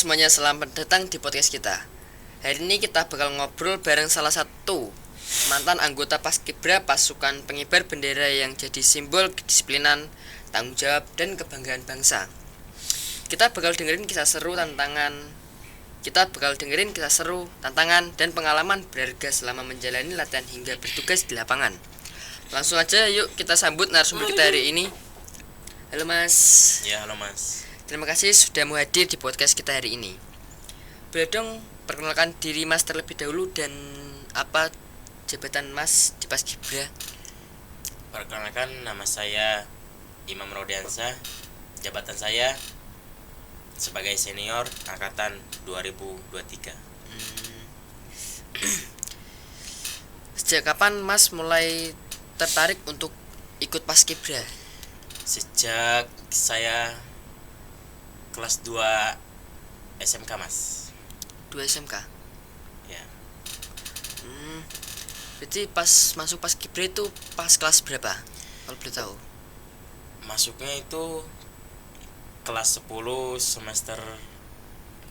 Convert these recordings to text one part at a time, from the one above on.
semuanya, selamat datang di podcast kita. Hari ini kita bakal ngobrol bareng salah satu mantan anggota Paskibra pasukan pengibar bendera yang jadi simbol kedisiplinan, tanggung jawab, dan kebanggaan bangsa. Kita bakal dengerin kisah seru, tantangan dan pengalaman berharga selama menjalani latihan hingga bertugas di lapangan. Langsung aja yuk kita sambut narasumber kita hari ini. Halo Mas. Ya, halo Mas. Terima kasih sudah mau hadir di podcast kita hari ini. Boleh dong perkenalkan diri Mas terlebih dahulu dan apa jabatan Mas di Paskibra? Perkenalkan, nama saya Imam Rodiansyah. Jabatan saya sebagai senior angkatan 2023. Sejak kapan Mas mulai tertarik untuk ikut Paskibra? Sejak saya kelas 2 SMK, Mas. 2 SMK. Ya, Berarti pas masuk Paskibra itu pas kelas berapa? Kalau boleh tahu. masuknya itu kelas 10 semester 1.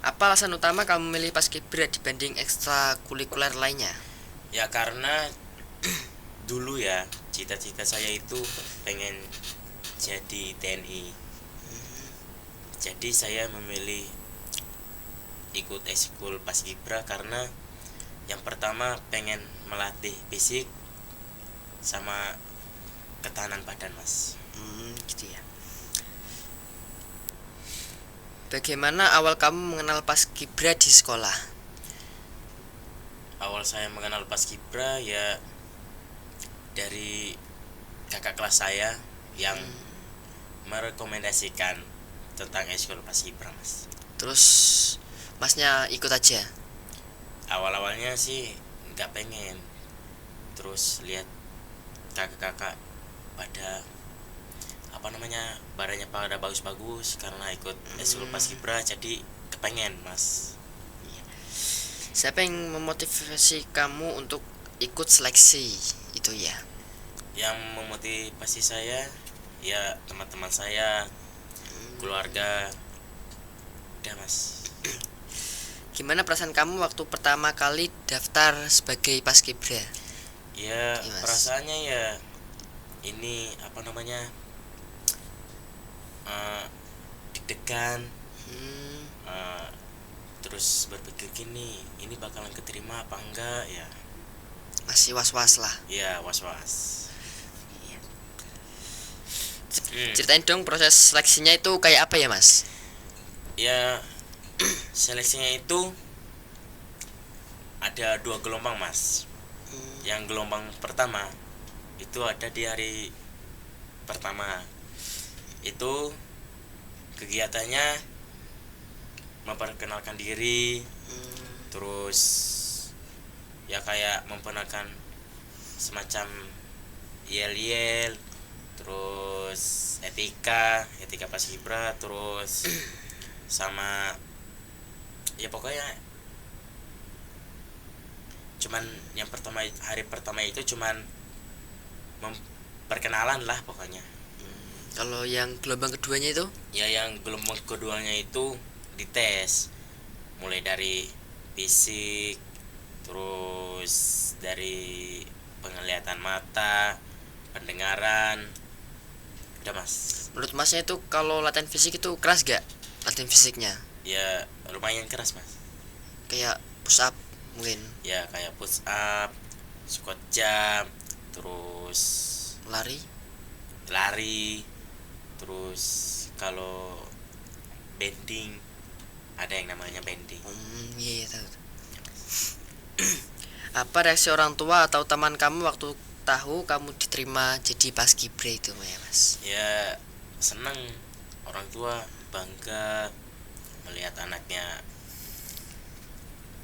Apa alasan utama kamu memilih Paskibra dibanding ekstrakurikuler lainnya? Ya, karena dulu ya cita-cita saya itu pengen jadi TNI. Jadi saya memilih ikut ekskul Paskibra karena yang pertama pengen melatih fisik sama ketahanan badan, Mas. Gitu ya. Bagaimana awal kamu mengenal Paskibra di sekolah? Awal saya mengenal Paskibra ya dari kakak kelas saya yang merekomendasikan tentang ekskul Paskibra, Mas. Terus Masnya ikut aja? Awal-awalnya sih nggak pengen, terus lihat kakak-kakak pada badannya pada bagus-bagus karena ikut ekskul Paskibra, jadi kepengen, Mas. Siapa yang memotivasi kamu untuk ikut seleksi itu ya? Yang memotivasi saya ya teman-teman saya, keluarga, udah, Mas. Gimana perasaan kamu waktu pertama kali daftar sebagai Paskibra? Ya, Iya, Mas. perasaannya ya ini deg-degan, terus berpikir gini, ini bakalan keterima apa enggak ya. Masih was-was lah. Ya, was-was. Ceritain dong proses seleksinya itu kayak apa ya, Mas? Ya, seleksinya itu ada 2 gelombang, Mas. Yang gelombang pertama itu ada di hari pertama. Itu kegiatannya memperkenalkan diri, terus ya kayak memperkenalkan semacam yel-yel, terus etika Paskibra, terus sama ya pokoknya cuman yang hari pertama itu cuman perkenalan lah pokoknya. Kalau yang gelombang keduanya itu? Ya, yang gelombang keduanya itu dites mulai dari fisik, terus dari penglihatan mata, pendengaran, udah, Mas. Menurut Masnya itu kalau latihan fisik itu keras gak? Latihan fisiknya Ya lumayan keras, Mas. kayak push up mungkin, Ya kayak push up, squat jump, terus lari, terus kalau bending, ada yang namanya bending. Iya, tahu. Apa reaksi orang tua atau teman kamu waktu tahu kamu diterima jadi Paskibra itu ya, Mas? Ya seneng, orang tua bangga melihat anaknya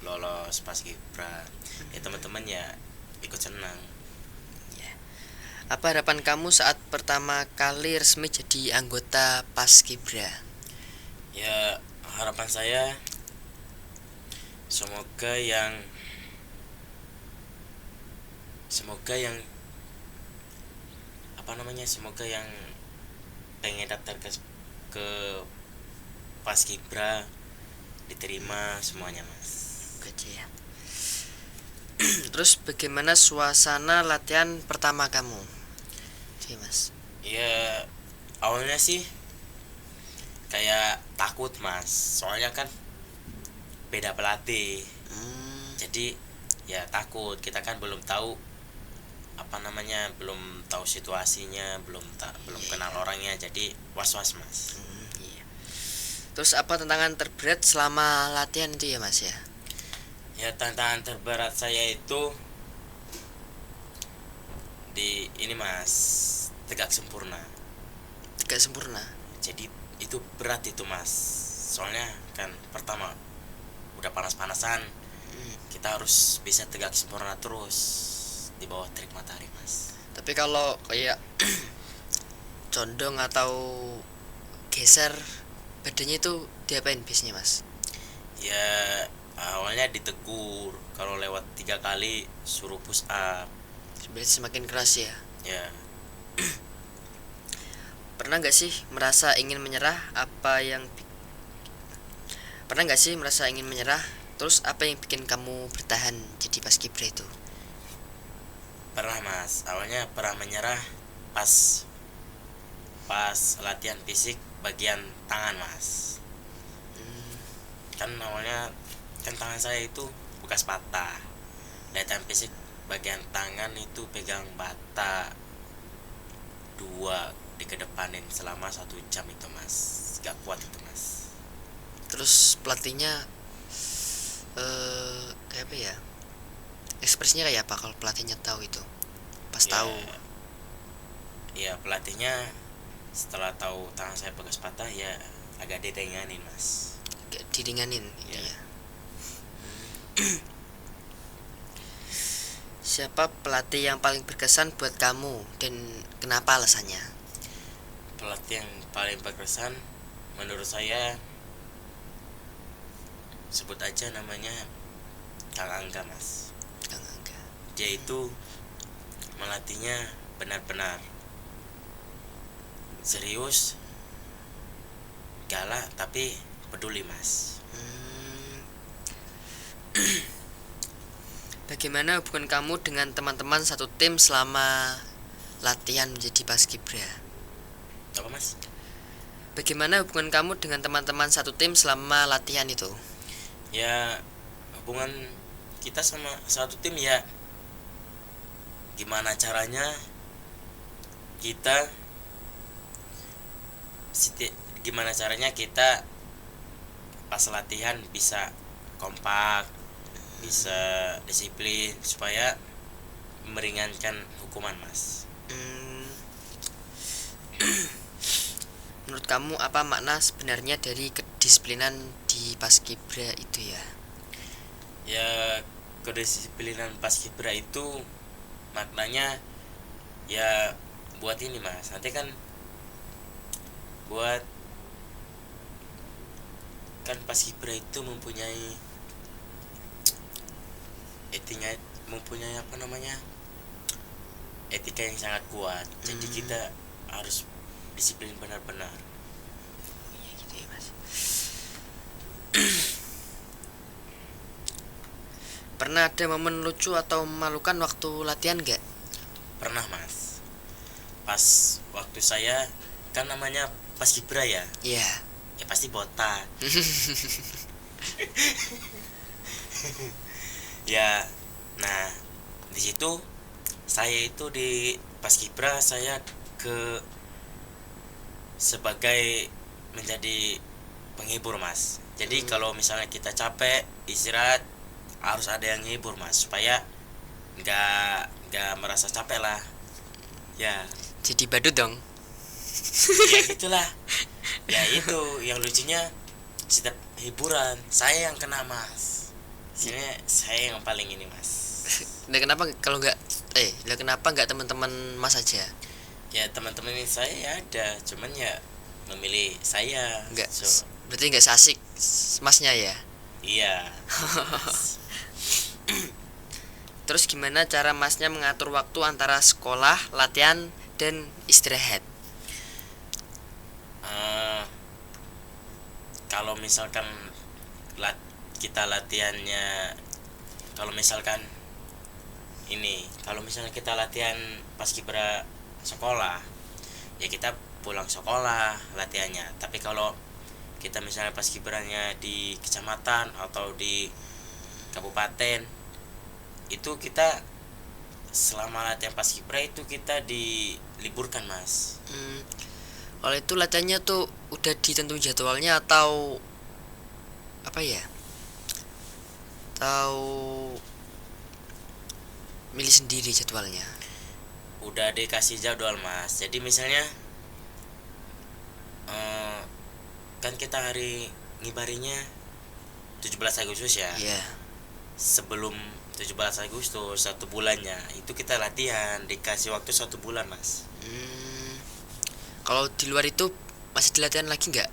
lolos Paskibra. Ya teman-teman ya ikut senang. Apa harapan kamu saat pertama kali resmi jadi anggota Paskibra? Ya harapan saya semoga yang semoga yang pengen daftar ke Paskibra diterima semuanya mas. Gaji ya. Terus bagaimana suasana latihan pertama kamu? Oke mas. Ya awalnya sih kayak takut mas, soalnya kan beda pelatih, jadi ya takut, kita kan belum tahu belum tahu situasinya, belum kenal orangnya, jadi was-was mas. Iya. Terus apa tantangan terberat selama latihan itu ya mas ya? Ya tantangan terberat saya itu di ini mas, tegak sempurna. Tidak sempurna. Jadi itu berat itu mas, soalnya kan pertama udah panas-panasan, kita harus bisa tegak sempurna terus di bawah terik matahari mas. Tapi kalau kayak condong atau geser badannya itu diapain biasanya mas? Ya awalnya ditegur, kalau lewat 3 kali suruh push up. Berarti semakin keras ya. Ya Pernah nggak sih merasa ingin menyerah? Pernah nggak sih merasa ingin menyerah? Terus apa yang bikin kamu bertahan jadi paskibra itu? pernah mas, awalnya pernah menyerah pas latihan fisik bagian tangan mas. Kan awalnya kan tangan saya itu bekas patah, latihan fisik bagian tangan itu pegang bata 2 dikedepanin selama 1 jam itu mas, gak kuat itu mas. Terus pelatihnya kayak apa ya? Ekspresinya kayak apa kalau pelatihnya tahu itu? Pas tahu. Ya pelatihnya setelah tahu tangan saya bekas patah ya agak didenganin mas. Agak diringanin gitu Ya. ya. Siapa pelatih yang paling berkesan buat kamu dan kenapa alasannya? Pelatih yang paling berkesan menurut saya, sebut aja namanya Kang Angga mas. Kang Angga. Dia itu melatihnya benar-benar serius, galak tapi peduli mas. Bagaimana hubungan kamu dengan teman-teman satu tim selama latihan menjadi paskibra? Apa mas? Bagaimana hubungan kamu dengan teman-teman satu tim selama latihan itu? Ya hubungan kita sama satu tim ya gimana caranya kita pas latihan bisa kompak, bisa disiplin supaya meringankan hukuman mas. Menurut kamu apa makna sebenarnya dari kedisiplinan di paskibra itu ya? Ya kedisiplinan paskibra itu maknanya ya buat ini mas, nanti kan buat kan paskibra itu mempunyai etika yang sangat kuat. Jadi kita harus disiplin benar-benar. Iya gitu ya mas. Pernah ada momen lucu atau memalukan waktu latihan gak? Pernah mas, pas waktu saya kan namanya paskibra ya, Iya. ya pasti botak. Ya nah di situ saya itu di paskibra saya sebagai menjadi penghibur mas. Jadi kalau misalnya kita capek istirahat harus ada yang ngehibur mas, supaya nggak merasa capek lah ya. Jadi badut dong. Ya gitulah. Ya itu yang lucunya, setiap hiburan saya yang kena mas. Sini saya yang paling ini mas. Nah kenapa kalau nggak kenapa nggak teman-teman mas aja? Ya teman-teman ini saya ya ada, cuman ya memilih saya. Nggak, berarti nggak seasik masnya ya? Iya. Terus gimana cara masnya mengatur waktu antara sekolah, latihan, dan istirahat. Kalau misalkan kita latihannya, kalau misalkan kita latihan paskibra sekolah, ya kita pulang sekolah latihannya. Tapi kalau kita misalnya paskibranya di kecamatan atau di kabupaten, itu kita selama latihan paskibra itu kita diliburkan, Mas. Kalau itu latihannya tuh udah ditentuin jadwalnya atau apa ya? Atau milih sendiri jadwalnya? Udah dikasih jadwal, Mas. Jadi misalnya kan kita hari ngibarinya 17 Agustus ya. Iya. Sebelum 17 Agustus 1 bulannya itu kita latihan, dikasih waktu 1 bulan, Mas. Kalau di luar itu masih dilatihan lagi nggak?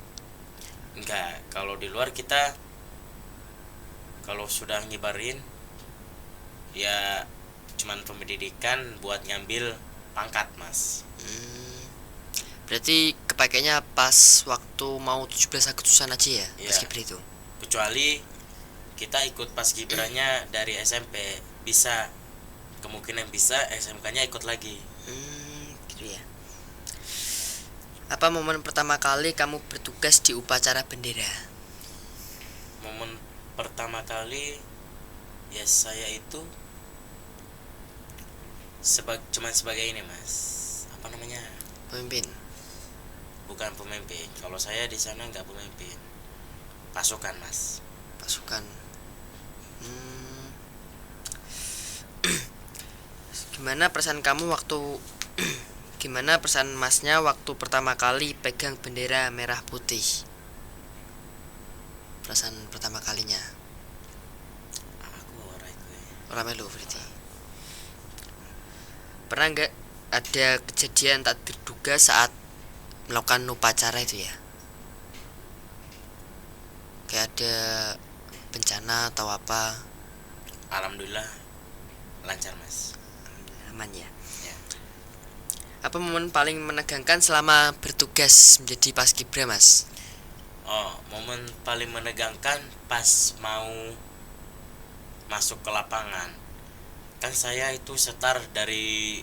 Enggak, kalau di luar kita kalau sudah ngibarin ya cuman pendidikan buat ngambil pangkat, Mas. Berarti kepakainya pas waktu mau 17 Agustusan aja ya, Iya. paskibra itu. Kecuali kita ikut paskibranya dari SMP, bisa, kemungkinan bisa SMK-nya ikut lagi. Gitu ya. Apa momen pertama kali kamu bertugas di upacara bendera? Momen pertama kali ya saya itu cuman sebagai ini, Mas. Apa namanya? Pemimpin. Bukan pemimpin. Kalau saya di sana nggak pemimpin. Pasukan, Mas. Pasukan. Gimana perasaan kamu waktu gimana perasaan Masnya waktu pertama kali pegang bendera merah putih? Perasaan pertama kalinya. Aku Orang melu berarti. Pernah nggak ada kejadian tak terduga saat melakukan upacara itu ya? Kayak ada bencana atau apa? Alhamdulillah lancar, Mas. Aman ya. Ya. Apa momen paling menegangkan selama bertugas menjadi paskibra, Mas? Momen paling menegangkan pas mau masuk ke lapangan. Kan saya itu setar dari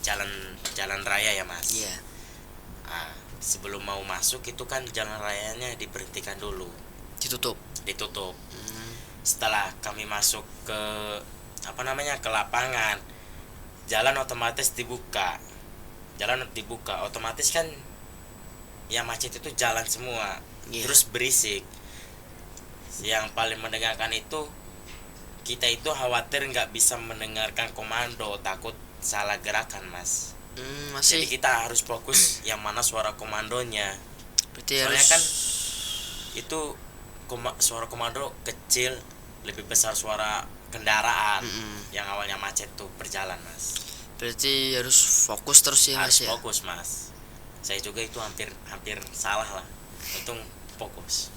jalan raya ya, Mas. Iya. Sebelum mau masuk itu kan jalan rayanya diberhentikan dulu, Ditutup. Setelah kami masuk ke ke lapangan, jalan otomatis dibuka, otomatis kan yang macet itu jalan semua. Iya. Terus berisik. Yang paling menegangkan itu kita itu khawatir nggak bisa mendengarkan komando, takut salah gerakan, Mas. Masih. Jadi kita harus fokus yang mana suara komandonya. Berarti Soalnya harus kan itu suara komando kecil, lebih besar suara kendaraan yang awalnya macet tuh berjalan, Mas. Berarti harus fokus terus ya, Mas Harus ya. fokus, Mas. Saya juga itu hampir salah lah. Untung fokus.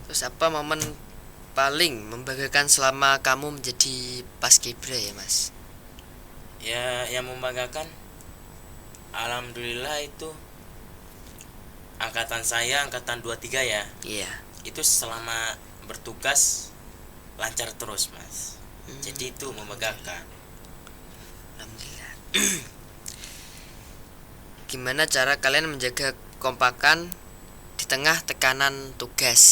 Terus apa momen paling membanggakan selama kamu menjadi paskibra ya, Mas? Ya, yang membanggakan alhamdulillah itu angkatan saya angkatan 23 ya. Iya. Itu selama bertugas lancar terus, Mas. Jadi itu membanggakan. Alhamdulillah. Gimana cara kalian menjaga kekompakan di tengah tekanan tugas?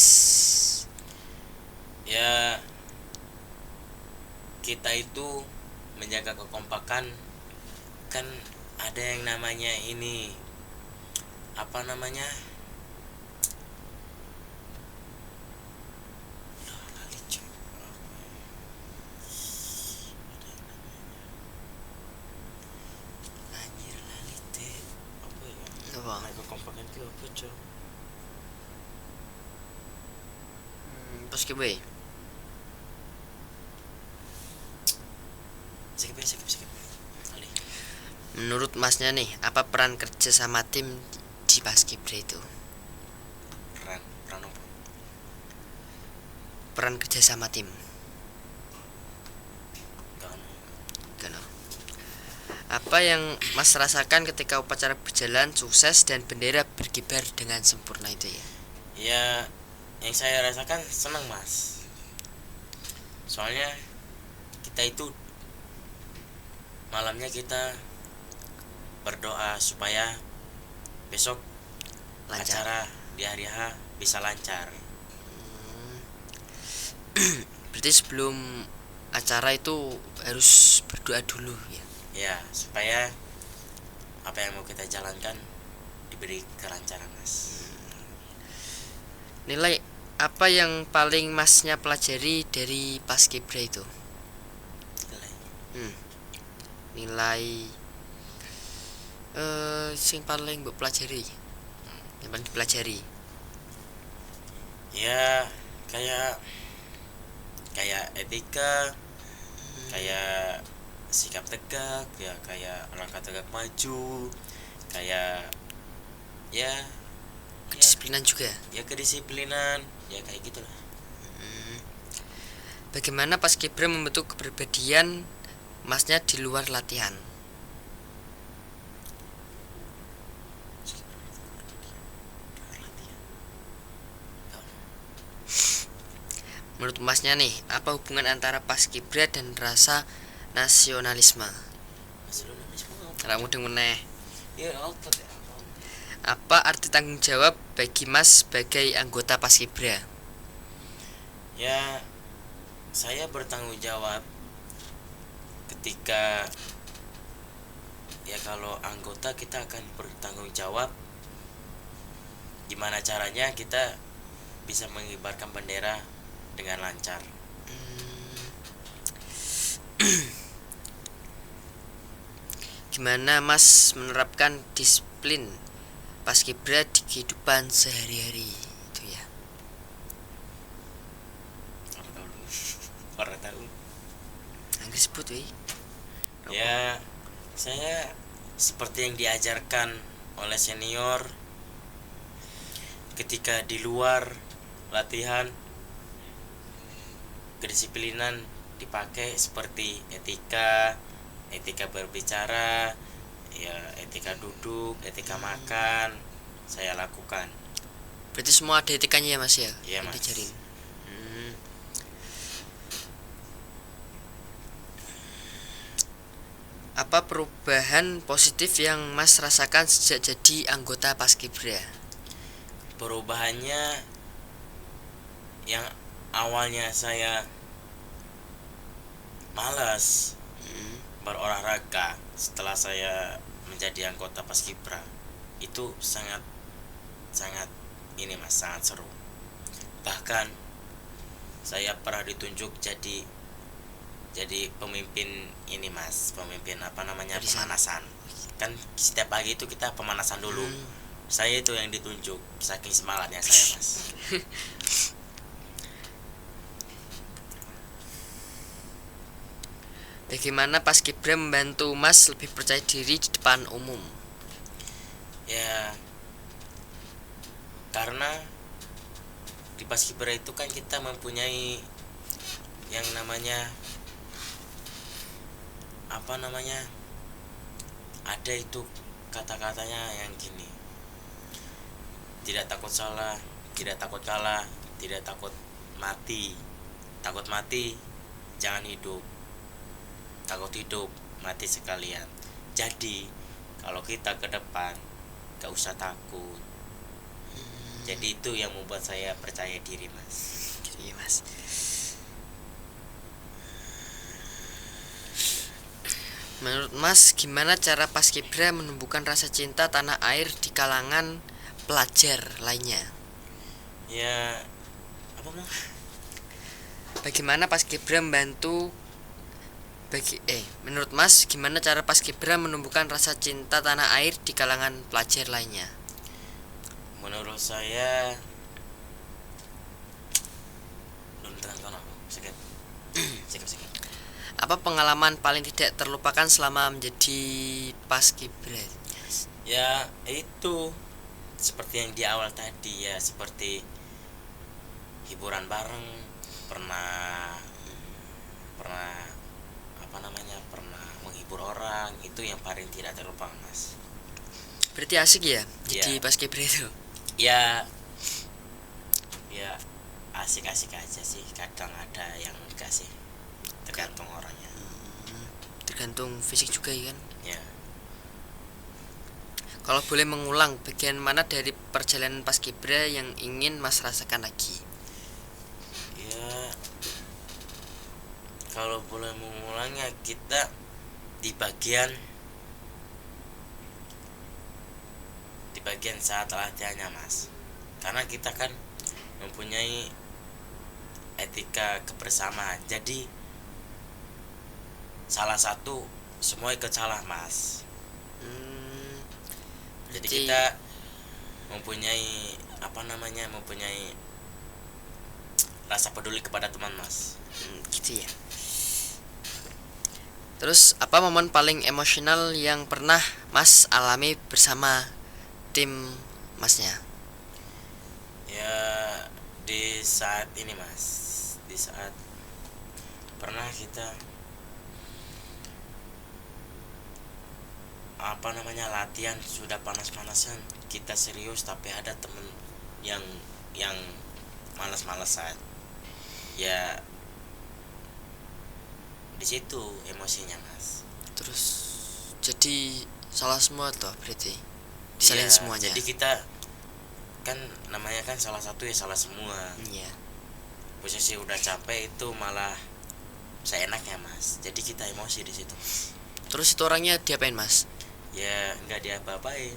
Ya, kita itu menjaga kekompakan kan ada yang namanya ini apa namanya kekompakan itu apa, Cok? Paskibra. Sikip. Menurut Masnya nih, apa peran kerja sama tim di paskibra itu? Peran apa? Peran kerja sama tim. Gak ono. Kan? Apa yang Mas rasakan ketika upacara berjalan sukses dan bendera berkibar dengan sempurna itu ya? Ya, yang saya rasakan senang mas. Soalnya kita itu malamnya kita berdoa supaya besok Lancar. acara di hari H bisa lancar. Berarti sebelum acara itu harus berdoa dulu ya. Ya, supaya apa yang mau kita jalankan diberi kelancaran mas. Nilai apa yang paling Masnya pelajari dari Paskibra itu? Nilai sing paling mbok pelajari. Yang paling dipelajari. Ya, kayak etika, kayak sikap tegak, ya kayak langkah tegak maju, kayak ya Kedisiplinan juga. ya kedisiplinan, ya kayak gitulah. Bagaimana Paskibra membentuk kepribadian Masnya di luar latihan? Menurut Masnya nih, apa hubungan antara Paskibra dan rasa nasionalisme? Kamu meneh. Ya apa ya? Apa arti tanggung jawab bagi Mas sebagai anggota Paskibra? Ya, saya bertanggung jawab ketika ya kalau anggota kita akan bertanggung jawab gimana caranya kita bisa mengibarkan bendera dengan lancar. Gimana Mas menerapkan disiplin Paskibra di kehidupan sehari-hari itu ya? Orang tahu. Anggris sebut weh. Ya, saya seperti yang diajarkan oleh senior ketika di luar latihan, kedisiplinan dipakai seperti etika berbicara, ya etika duduk, etika makan, saya lakukan. Berarti semua ada etikanya ya Mas ya? Iya, Yang Mas. diajarin. Apa perubahan positif yang Mas rasakan sejak jadi anggota Paskibra? Perubahannya yang awalnya saya malas berolahraga, setelah saya menjadi anggota Paskibra itu sangat ini mas, sangat seru. Bahkan saya pernah ditunjuk jadi pemimpin ini mas, pemimpin apa namanya, pemanasan. Kan setiap pagi itu kita pemanasan dulu. Saya itu yang ditunjuk, saking semangatnya saya mas. Bagaimana Paskibra membantu Mas lebih percaya diri di depan umum? Ya, karena di Paskibra itu kan kita mempunyai yang namanya apa namanya, ada itu kata-katanya yang gini, tidak takut salah, tidak takut kalah, tidak takut mati. Takut mati jangan hidup, takut hidup mati sekalian. Jadi kalau kita ke depan gak usah takut. Jadi itu yang membuat saya percaya diri mas. Iya Mas. Menurut Mas, gimana cara Paskibra menumbuhkan rasa cinta tanah air di kalangan pelajar lainnya? Ya, apa mau? Bagaimana Paskibra membantu menurut Mas, gimana cara Paskibra menumbuhkan rasa cinta tanah air di kalangan pelajar lainnya? Menurut saya belum terangkan aku sakit. Sakit. Apa pengalaman paling tidak terlupakan selama menjadi Paskibra? Ya itu seperti yang di awal tadi ya, seperti hiburan bareng, pernah apa namanya, pernah menghibur menghibur orang, itu yang paling tidak terlupakan mas. Berarti asik ya jadi Iya. paskibra itu. Ya, ya asik-asik aja sih, kadang ada yang enggak sih, tergantung orangnya. Tergantung fisik juga ya kan. Ya, Kalau boleh mengulang, bagian mana dari perjalanan paskibra yang ingin Mas rasakan lagi? ya kalau boleh mengulangnya kita di bagian saat latihannya mas, karena kita kan mempunyai etika kebersamaan, jadi salah satu semua ikut salah mas. Hmm, Jadi berarti kita mempunyai mempunyai rasa peduli kepada teman mas. gitu ya. Terus apa momen paling emosional yang pernah Mas alami bersama tim Masnya? Ya, di saat ini mas, di saat pernah kita latihan sudah panas-panasan, kita serius tapi ada temen yang malas-malasan. Ya, di situ emosinya mas. Terus jadi salah semua tuh berarti disalin Iya, semuanya. jadi kita kan namanya kan salah satu ya salah semua. Iya. Posisi udah capek itu malah seenaknya mas, jadi kita emosi di situ. Terus itu orangnya diapain Mas? Ya nggak diapa-apain,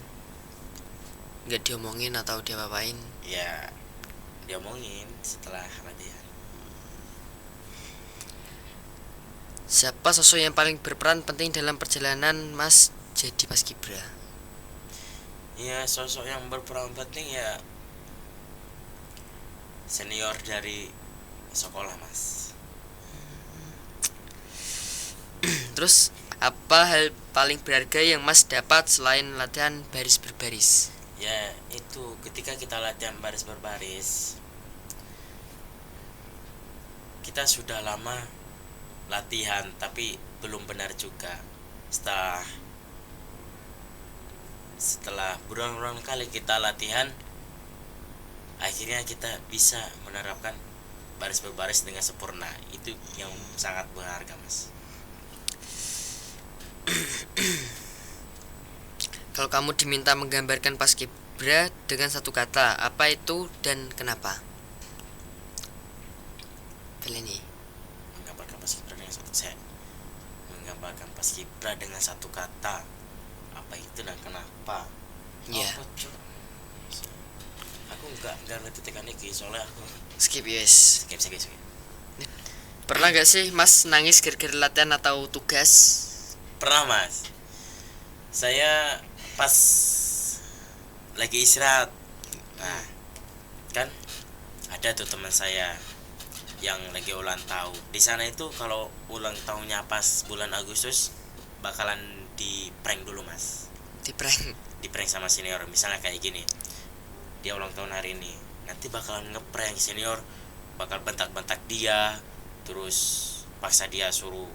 Nggak diomongin atau diapa-apain? ya diomongin setelah latihan. Siapa sosok yang paling berperan penting dalam perjalanan Mas jadi paskibra? Ya sosok yang berperan penting ya senior dari sekolah mas. Terus apa hal paling berharga yang Mas dapat selain latihan baris berbaris? Ya itu ketika kita latihan baris berbaris, kita sudah lama latihan tapi belum benar juga. Setelah berulang-ulang kali kita latihan, akhirnya kita bisa menerapkan baris berbaris dengan sempurna. Itu yang sangat berharga mas. Kalau kamu diminta menggambarkan paskibra dengan satu kata, apa itu dan kenapa? Pilih nih. Menggambarkan paskibra dengan satu kata, apa itu dan kenapa? Iya. Apa, Cuk? Aku nggak ngerti tekan iki, soalnya aku Skip yes. skip. Pernah gak sih Mas nangis gara-gara latihan atau tugas? Pernah mas, saya pas lagi istirahat, nah kan ada tuh teman saya yang lagi ulang tahun. Di sana itu kalau ulang tahunnya pas bulan Agustus bakalan di prank dulu mas, Di prank. di prank sama senior. Misalnya kayak gini, dia ulang tahun hari ini, nanti bakalan ngeprank senior, bakal bentak-bentak dia, terus paksa dia suruh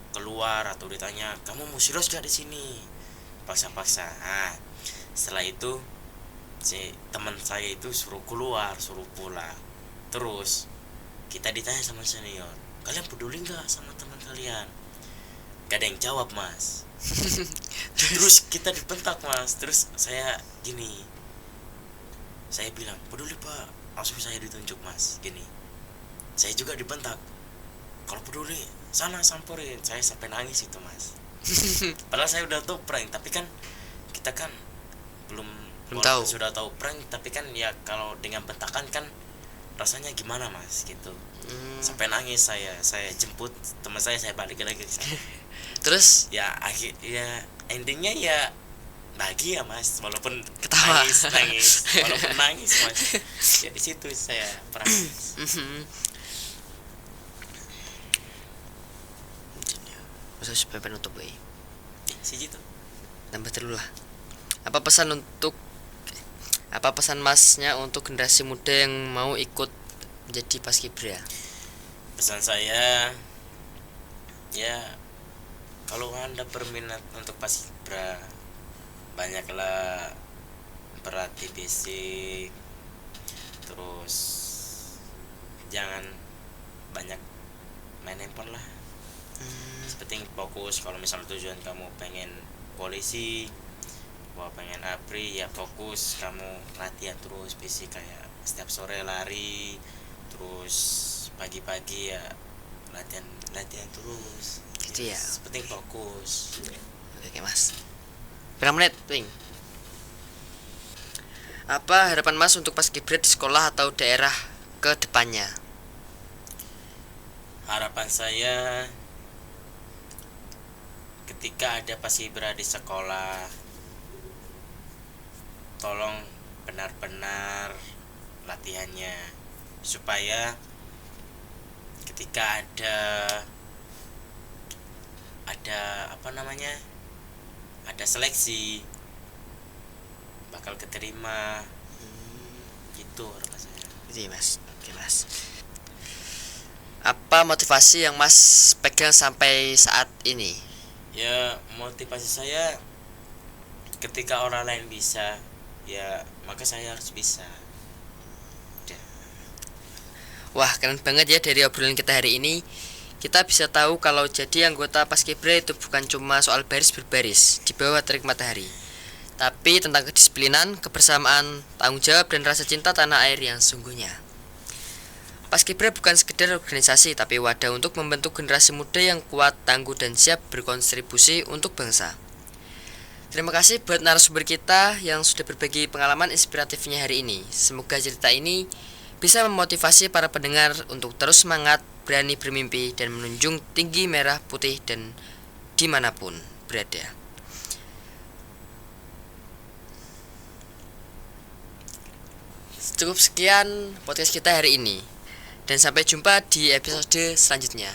keluar atau ditanya kamu mau serius gak di sini, paksa-paksa. Nah setelah itu si teman saya itu suruh keluar, suruh pulang. Terus kita ditanya sama senior, kalian peduli nggak sama teman kalian? Gak ada yang jawab mas. Terus kita dibentak mas. Terus saya gini, saya bilang peduli pak, langsung saya ditunjuk mas. Gini, saya juga dibentak, kalau peduli sana samperin. Saya sampai nangis itu mas. Padahal saya udah tahu prank, tapi kan kita kan belum tahu. Sudah tahu prank, tapi kan ya kalau dengan bentakan kan rasanya gimana mas gitu. Sampai nangis saya jemput teman saya balik lagi ke sana. Terus Ya endingnya ya bahagia mas, walaupun Ketawa. nangis walaupun nangis mas. Ya di situ saya pernah nangis. Masa supaya penutup gue Si gitu. tambah dulu lah. Apa pesan masnya untuk generasi muda yang mau ikut menjadi paskibra? Pesan saya ya Kalau Anda berminat untuk paskibra, banyaklah berlatih fisik, terus jangan banyak main handphone lah. Penting fokus. Kalau misalnya tujuan kamu pengen polisi, wah pengen APRI, ya fokus kamu latihan terus fisik, kayak setiap sore lari, terus pagi-pagi ya latihan latihan terus Gitu ya. penting fokus. Oke mas, berapa menit Ping? Apa harapan mas untuk paskibra di sekolah atau daerah ke depannya? Harapan saya ketika ada paskibra di sekolah, tolong benar-benar latihannya, supaya ketika ada apa namanya, ada seleksi bakal keterima gitu harapan saya. Gitu ya mas. Oke mas, apa motivasi yang mas pegang sampai saat ini? Ya motivasi saya, ketika orang lain bisa, ya maka saya harus bisa. Udah. Wah keren banget ya, dari obrolan kita hari ini kita bisa tahu kalau jadi anggota paskibra itu bukan cuma soal baris berbaris di bawah terik matahari, tapi tentang kedisiplinan, kebersamaan, tanggung jawab, dan rasa cinta tanah air yang sungguhnya. Paskibra bukan sekedar organisasi, tapi wadah untuk membentuk generasi muda yang kuat, tangguh, dan siap berkontribusi untuk bangsa. Terima kasih buat narasumber kita yang sudah berbagi pengalaman inspiratifnya hari ini. Semoga cerita ini bisa memotivasi para pendengar untuk terus semangat, berani bermimpi, dan menunjung tinggi merah putih dan dimanapun berada. Cukup sekian podcast kita hari ini, dan sampai jumpa di episode selanjutnya.